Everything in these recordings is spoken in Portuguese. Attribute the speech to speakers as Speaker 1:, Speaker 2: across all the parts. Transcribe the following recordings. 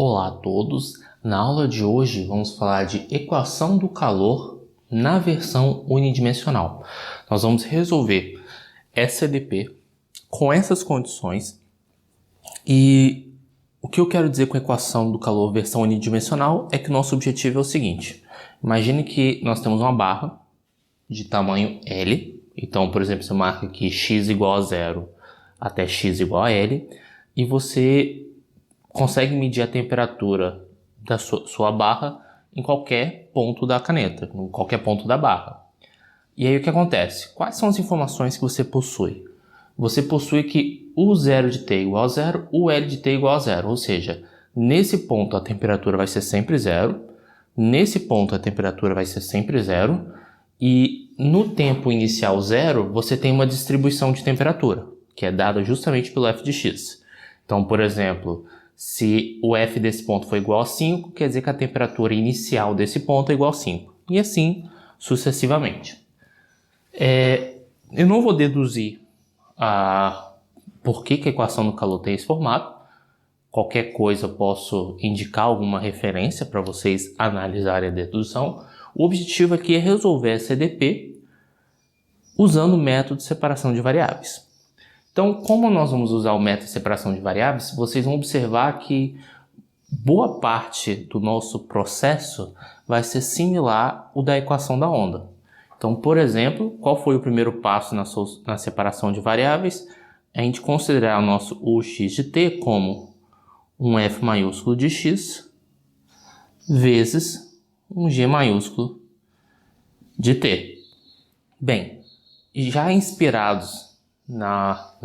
Speaker 1: Olá a todos! Na aula de hoje vamos falar de equação do calor na versão unidimensional. Nós vamos resolver SCDP com essas condições e o que eu quero dizer com equação do calor versão unidimensional é que nosso objetivo é o seguinte. Imagine que nós temos uma barra de tamanho L. Então, por exemplo, você marca aqui x igual a 0 até x igual a L e você consegue medir a temperatura da sua barra em qualquer ponto da caneta, em qualquer ponto da barra. E aí o que acontece? Quais são as informações que você possui? Você possui que o 0 de t igual a 0, o L de t igual a 0, ou seja, nesse ponto a temperatura vai ser sempre 0, nesse ponto a temperatura vai ser sempre 0, e no tempo inicial 0 você tem uma distribuição de temperatura, que é dada justamente pelo f de x. Então, por exemplo, se o f desse ponto for igual a 5, quer dizer que a temperatura inicial desse ponto é igual a 5. E assim sucessivamente. Eu não vou deduzir por que a equação do calor tem esse formato. Qualquer coisa eu posso indicar alguma referência para vocês analisarem a dedução. O objetivo aqui é resolver a CDP usando o método de separação de variáveis. Então, como nós vamos usar o método de separação de variáveis, vocês vão observar que boa parte do nosso processo vai ser similar ao da equação da onda. Então, por exemplo, qual foi o primeiro passo na separação de variáveis? A gente considerar o nosso ux de t como um f maiúsculo de x vezes um g maiúsculo de t. Bem, já inspirados na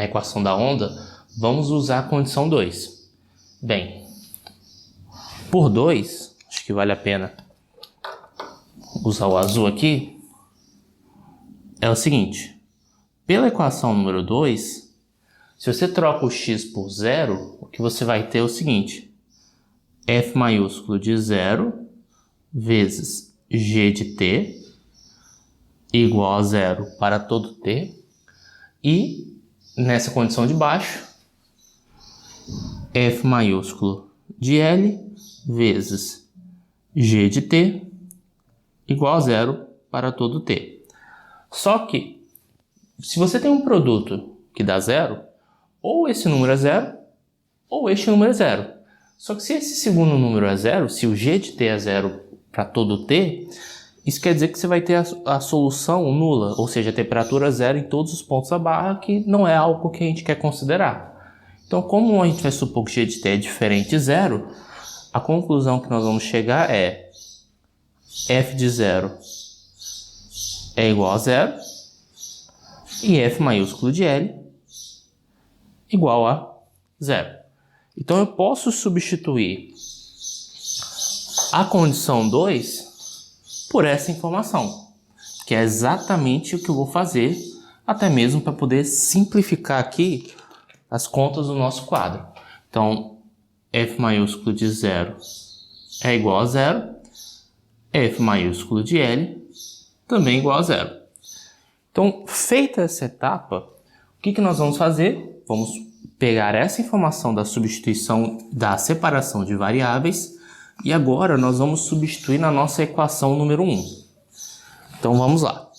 Speaker 1: equação da onda, vamos usar a condição 2. Bem, por 2, acho que vale a pena usar o azul aqui, é o seguinte, pela equação número 2, se você troca o x por 0, o que você vai ter é o seguinte, f maiúsculo de 0 vezes g de t igual a 0 para todo t, e nessa condição de baixo, f maiúsculo de L vezes g de t igual a 0 para todo t. Só que, se você tem um produto que dá 0, ou esse número é 0, ou este número é 0. Só que se esse segundo número é 0, se o g de t é 0 para todo t, isso quer dizer que você vai ter a solução nula, ou seja, a temperatura zero em todos os pontos da barra, que não é algo que a gente quer considerar. Então, como a gente vai supor que g de t é diferente de zero, a conclusão que nós vamos chegar é f de 0 é igual a 0 e f maiúsculo de L igual a 0. Então, eu posso substituir a condição 2 por essa informação, que é exatamente o que eu vou fazer, até mesmo para poder simplificar aqui as contas do nosso quadro. Então, f maiúsculo de 0 é igual a 0, f maiúsculo de L também é igual a 0. Então, feita essa etapa, o que nós vamos fazer? Vamos pegar essa informação da substituição da separação de variáveis e agora nós vamos substituir na nossa equação número 1. Então vamos lá.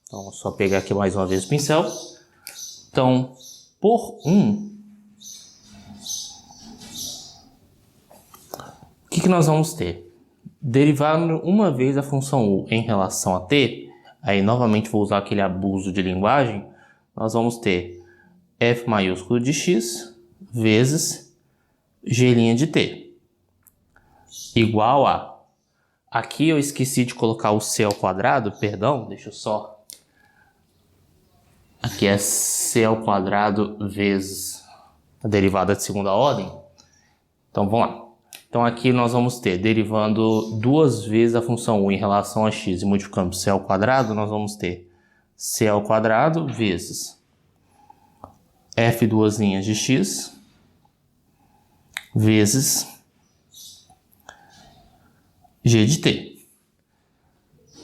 Speaker 1: Então, vou só pegar aqui mais uma vez o pincel. Então, por 1, o que nós vamos ter? Derivando uma vez a função u em relação a t, aí novamente vou usar aquele abuso de linguagem, nós vamos ter f maiúsculo de x vezes g' de t. Igual a... Aqui eu esqueci de colocar o c ao quadrado, perdão, deixa eu só... Aqui é c ao quadrado vezes a derivada de segunda ordem. Então vamos lá. Então aqui nós vamos ter, derivando duas vezes a função u em relação a x e multiplicando c ao quadrado, nós vamos ter c ao quadrado vezes f duas linhas de x vezes g de t.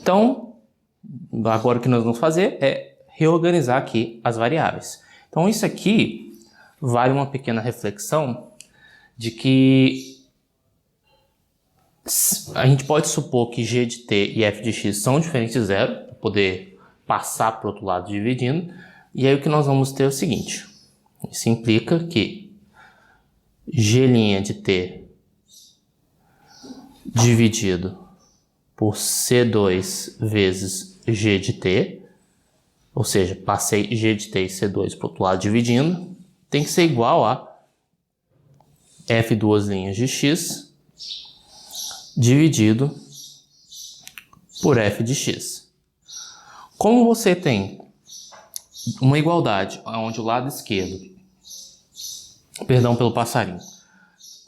Speaker 1: Então, agora o que nós vamos fazer é reorganizar aqui as variáveis. Então, isso aqui vale uma pequena reflexão de que A gente pode supor que g de t e f de x são diferentes de zero, para poder passar para o outro lado dividindo. E aí o que nós vamos ter é o seguinte. Isso implica que g' de t dividido por C2 vezes g de t, ou seja, passei g de t e C2 para o outro lado dividindo, tem que ser igual a f duas linhas de x dividido por f de x. Como você tem uma igualdade onde o lado esquerdo, perdão pelo passarinho,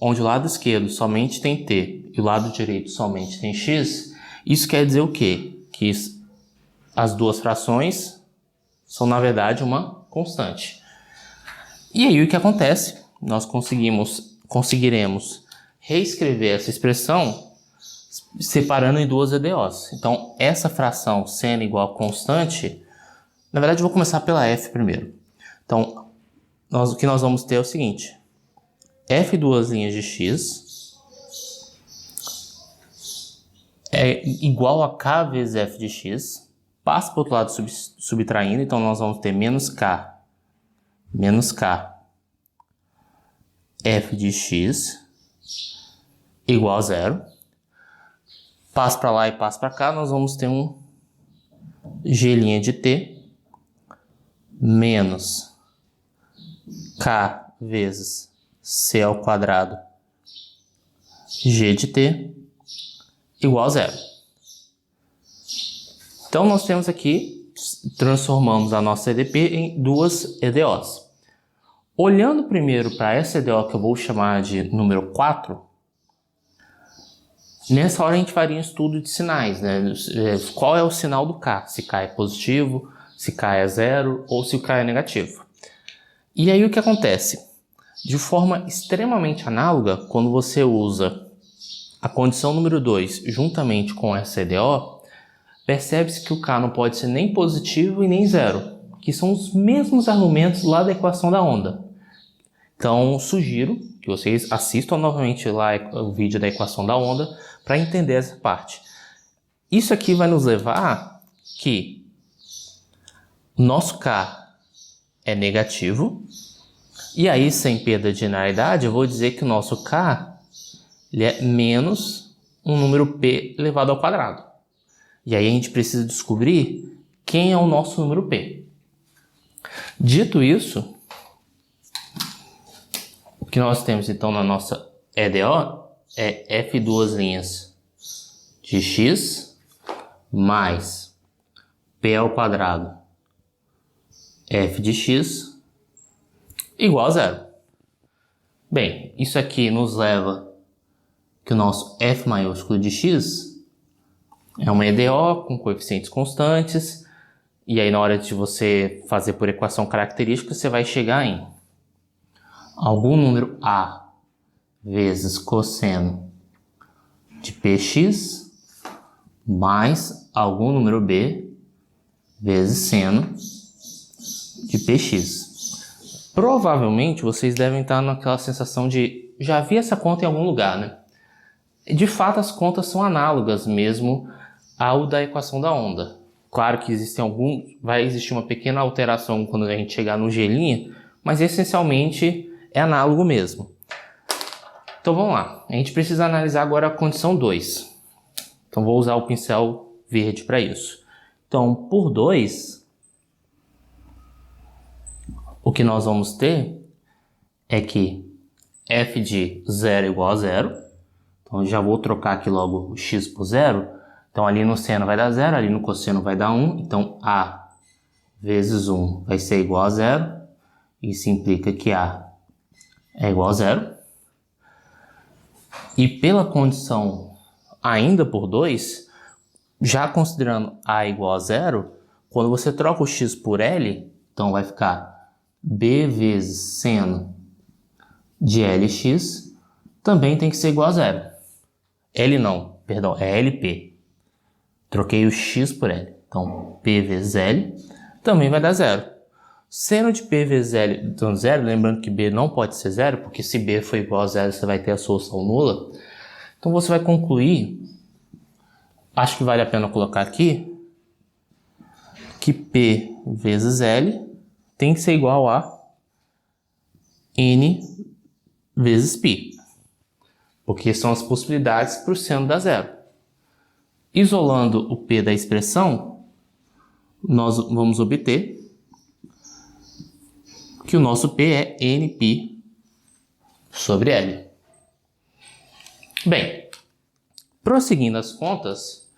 Speaker 1: onde o lado esquerdo somente tem t e o lado direito somente tem x, isso quer dizer o quê? Que as duas frações são, na verdade, uma constante. E aí o que acontece? Nós conseguiremos reescrever essa expressão separando em duas EDOs. Então, essa fração sendo igual a constante, na verdade eu vou começar pela f primeiro. Então, o que nós vamos ter é o seguinte. F duas linhas de x é igual a k vezes f de x. Passa para o outro lado subtraindo, então nós vamos ter menos k f de x igual a zero. Passa para lá e passa para cá, nós vamos ter um g' de t menos k vezes c ao quadrado g de t igual a zero. Então nós temos aqui, transformamos a nossa EDP em duas EDOs. Olhando primeiro para essa EDO que eu vou chamar de número 4, nessa hora a gente faria um estudo de sinais, né? Qual é o sinal do K? Se K é positivo, se K é zero ou se o K é negativo. E aí o que acontece? De forma extremamente análoga, quando você usa a condição número 2 juntamente com essa EDO, percebe-se que o K não pode ser nem positivo e nem zero, que são os mesmos argumentos lá da equação da onda. Então, sugiro que vocês assistam novamente lá o vídeo da equação da onda para entender essa parte. Isso aqui vai nos levar que o nosso K é negativo, e aí, sem perda de linearidade, eu vou dizer que o nosso K ele é menos um número P elevado ao quadrado. E aí a gente precisa descobrir quem é o nosso número P. Dito isso, o que nós temos então na nossa EDO é f duas linhas de x mais p ao quadrado f de x igual a zero. Bem, isso aqui nos leva que o nosso f maiúsculo de x é uma EDO com coeficientes constantes, e aí na hora de você fazer por equação característica, você vai chegar em algum número a vezes cosseno de px mais algum número b vezes seno de px. Provavelmente vocês devem estar naquela sensação de já vi essa conta em algum lugar, né? De fato, as contas são análogas mesmo ao da equação da onda. Claro que vai existir uma pequena alteração quando a gente chegar no g', mas essencialmente é análogo mesmo. Então vamos lá, a gente precisa analisar agora a condição 2. Então vou usar o pincel verde para isso. Então, por 2, o que nós vamos ter é que f de 0 igual a 0. Então, já vou trocar aqui logo o x por 0. Então, ali no seno vai dar 0, ali no cosseno vai dar 1. Então, a vezes 1 vai ser igual a 0. Isso implica que a é igual a 0. E pela condição ainda por 2, já considerando a igual a 0, quando você troca o x por L, então vai ficar b vezes seno de Lx também tem que ser igual a 0. L não, perdão, é LP. Troquei o x por L. Então, P vezes L também vai dar 0. Seno de P vezes L dando 0, lembrando que B não pode ser 0, porque se B for igual a 0, você vai ter a solução nula. Então você vai concluir, acho que vale a pena colocar aqui, que P vezes L tem que ser igual a N vezes π, porque são as possibilidades por seno dá zero. Isolando o P da expressão, nós vamos obter que o nosso P é Nπ sobre L. Bem, prosseguindo as contas,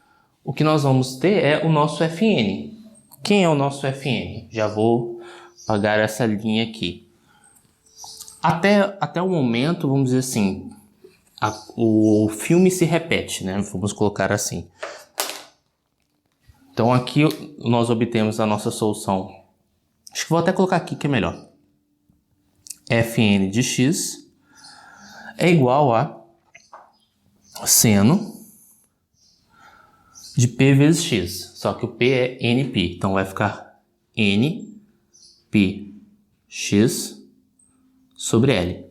Speaker 1: o que nós vamos ter é o nosso Fn. Quem é o nosso Fn? Já vou apagar essa linha aqui. Até o momento, vamos dizer assim, o filme se repete, né? Vamos colocar assim. Então aqui nós obtemos a nossa solução. Acho que vou até colocar aqui que é melhor. Fn de x é igual a seno de P vezes x. Só que o P é Nπ. Então vai ficar Nπx sobre L.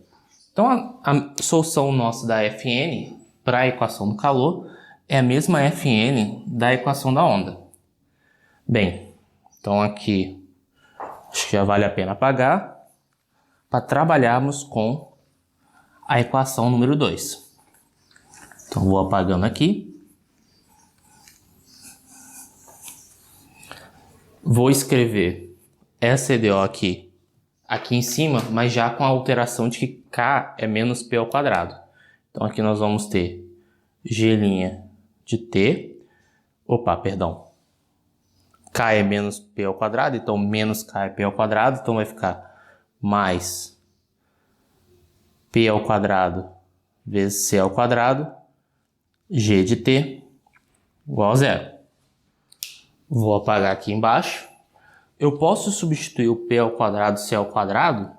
Speaker 1: Então a solução nossa da Fn para a equação do calor é a mesma Fn da equação da onda. Bem, então aqui acho que já vale a pena apagar para trabalharmos com a equação número 2. Então vou apagando aqui. Vou escrever SDO aqui em cima, mas já com a alteração de que K é menos P ao quadrado. Então aqui nós vamos ter G' de T. K é menos P ao quadrado, então menos K é P ao quadrado. Então vai ficar mais P ao quadrado vezes C ao quadrado, G de T igual a zero. Vou apagar aqui embaixo. Eu posso substituir o P ao quadrado C ao quadrado,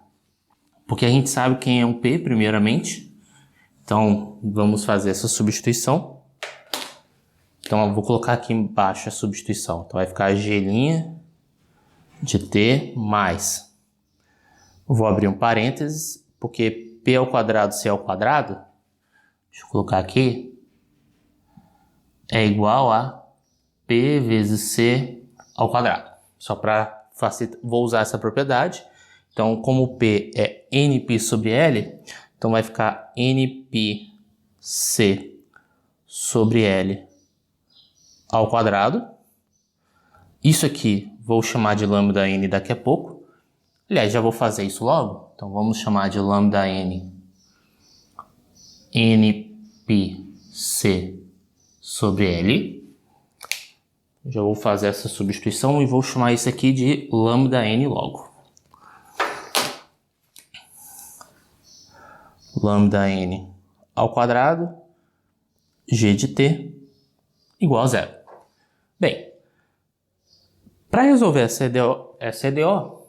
Speaker 1: porque a gente sabe quem é o P primeiramente. Então vamos fazer essa substituição. Então eu vou colocar aqui embaixo a substituição. Então vai ficar G' de T mais. Vou abrir um parênteses, porque P ao quadrado C ao quadrado, deixa eu colocar aqui, é igual a P vezes C ao quadrado. Só para facilitar, vou usar essa propriedade. Então, como P é Nπ sobre L, então vai ficar Nπc sobre L ao quadrado. Isso aqui vou chamar de lambda n daqui a pouco. Aliás, já vou fazer isso logo. Então, vamos chamar de lambda n Npc sobre L. Já vou fazer essa substituição e vou chamar isso aqui de lambda n logo. Lambda n ao quadrado, g de t, igual a zero. Bem, para resolver essa EDO,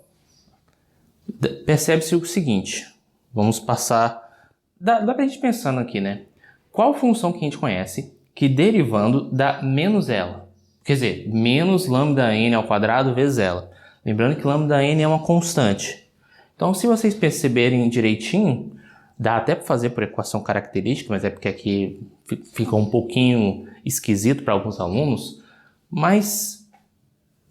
Speaker 1: percebe-se o seguinte. Vamos passar... Dá pra gente pensando aqui, né? Qual função que a gente conhece que derivando dá menos ela? Quer dizer, menos lambda n ao quadrado vezes ela. Lembrando que lambda n é uma constante. Então, se vocês perceberem direitinho, dá até para fazer por equação característica, mas é porque aqui fica um pouquinho esquisito para alguns alunos. Mas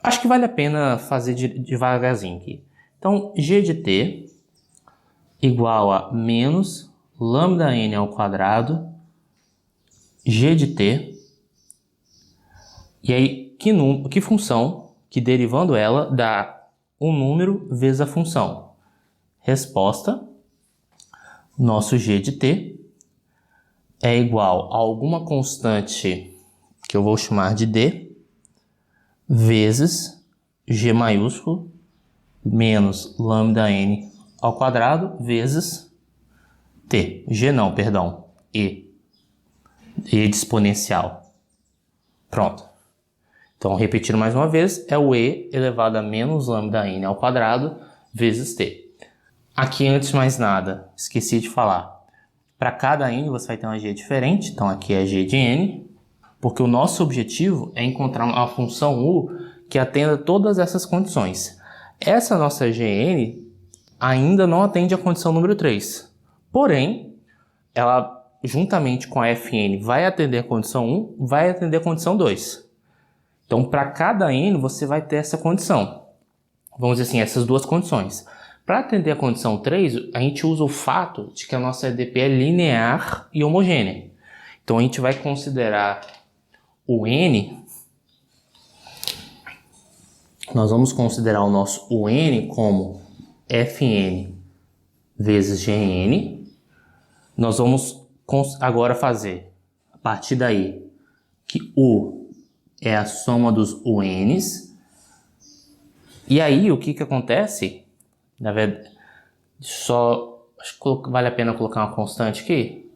Speaker 1: acho que vale a pena fazer devagarzinho aqui. Então, g de t igual a menos lambda n ao quadrado g de t. E aí, que função que derivando ela dá um número vezes a função? Resposta, nosso g de t é igual a alguma constante que eu vou chamar de d vezes g maiúsculo menos lambda n ao quadrado vezes t. G não, perdão, e de exponencial. Pronto. Então, repetindo mais uma vez, é o e elevado a menos lambda n ao quadrado vezes t. Aqui, antes de mais nada, esqueci de falar. Para cada n, você vai ter uma g diferente. Então, aqui é g de n, porque o nosso objetivo é encontrar uma função u que atenda todas essas condições. Essa nossa gn ainda não atende a condição número 3. Porém, ela juntamente com a Fn, vai atender a condição 1, vai atender a condição 2. Então, para cada N, você vai ter essa condição. Vamos dizer assim, essas duas condições. Para atender a condição 3, a gente usa o fato de que a nossa EDP é linear e homogênea. Então, a gente vai considerar o N. Nós vamos considerar o nosso UN como Fn vezes Gn. Nós vamos agora fazer, a partir daí, que U é a soma dos UNs. E aí, o que acontece? Na verdade, acho que vale a pena colocar uma constante aqui.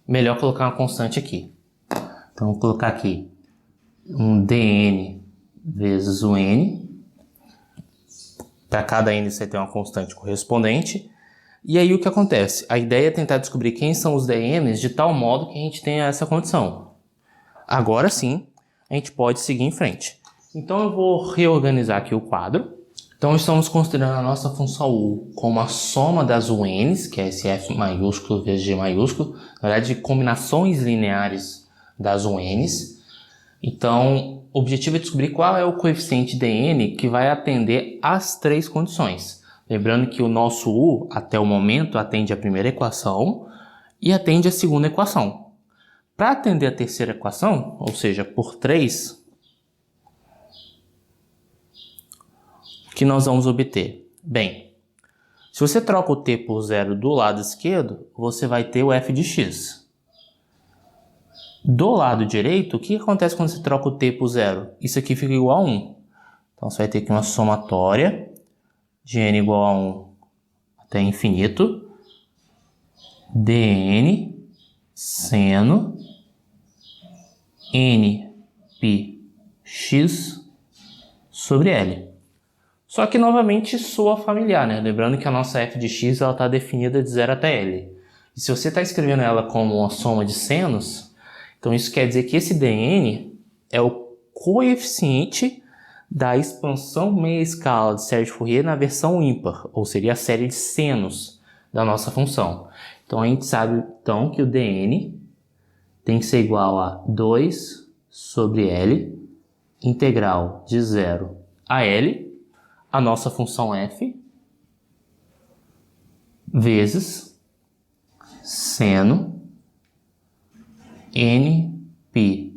Speaker 1: Melhor colocar uma constante aqui. Então, vou colocar aqui um dn vezes o n. Para cada n você tem uma constante correspondente. E aí o que acontece? A ideia é tentar descobrir quem são os dn's de tal modo que a gente tenha essa condição. Agora sim, a gente pode seguir em frente. Então eu vou reorganizar aqui o quadro. Então estamos considerando a nossa função u como a soma das UNs, que é esse F maiúsculo vezes G maiúsculo, na verdade combinações lineares das UNs. Então, o objetivo é descobrir qual é o coeficiente dn que vai atender às três condições. Lembrando que o nosso u, até o momento, atende a primeira equação e atende a segunda equação. Para atender a terceira equação, ou seja, por 3, o que nós vamos obter? Bem, se você troca o t por 0 do lado esquerdo, você vai ter o f de x. Do lado direito, o que acontece quando você troca o t por 0? Isso aqui fica igual a 1. Então, você vai ter aqui uma somatória de n igual a 1 até infinito, dn seno n π x sobre L. Só que, novamente, soa familiar, né? Lembrando que a nossa f de x está definida de 0 até L. E se você está escrevendo ela como uma soma de senos, então isso quer dizer que esse dn é o coeficiente da expansão meia escala de série de Fourier na versão ímpar, ou seria a série de senos da nossa função. Então a gente sabe então que o dn tem que ser igual a 2 sobre L, integral de 0 a L, a nossa função f, vezes seno n π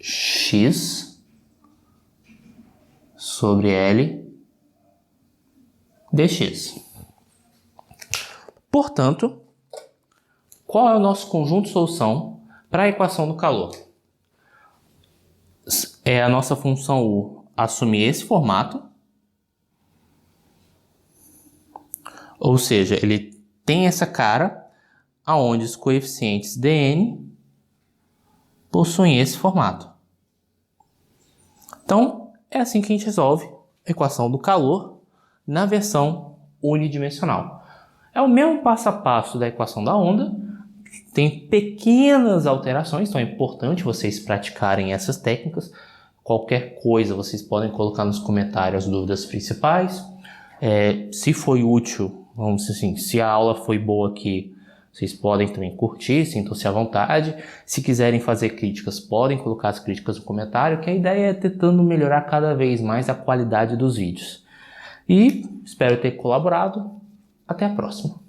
Speaker 1: x sobre L dx. Portanto, qual é o nosso conjunto de solução para a equação do calor? É a nossa função u assumir esse formato, ou seja, ele tem essa cara aonde os coeficientes dn possuem esse formato. Então, é assim que a gente resolve a equação do calor na versão unidimensional. É o mesmo passo a passo da equação da onda, tem pequenas alterações, então é importante vocês praticarem essas técnicas. Qualquer coisa vocês podem colocar nos comentários as dúvidas principais. Se foi útil, vamos dizer assim, se a aula foi boa aqui, vocês podem também curtir, sintam-se à vontade. Se quiserem fazer críticas, podem colocar as críticas no comentário, que a ideia é tentando melhorar cada vez mais a qualidade dos vídeos. E espero ter colaborado. Até a próxima.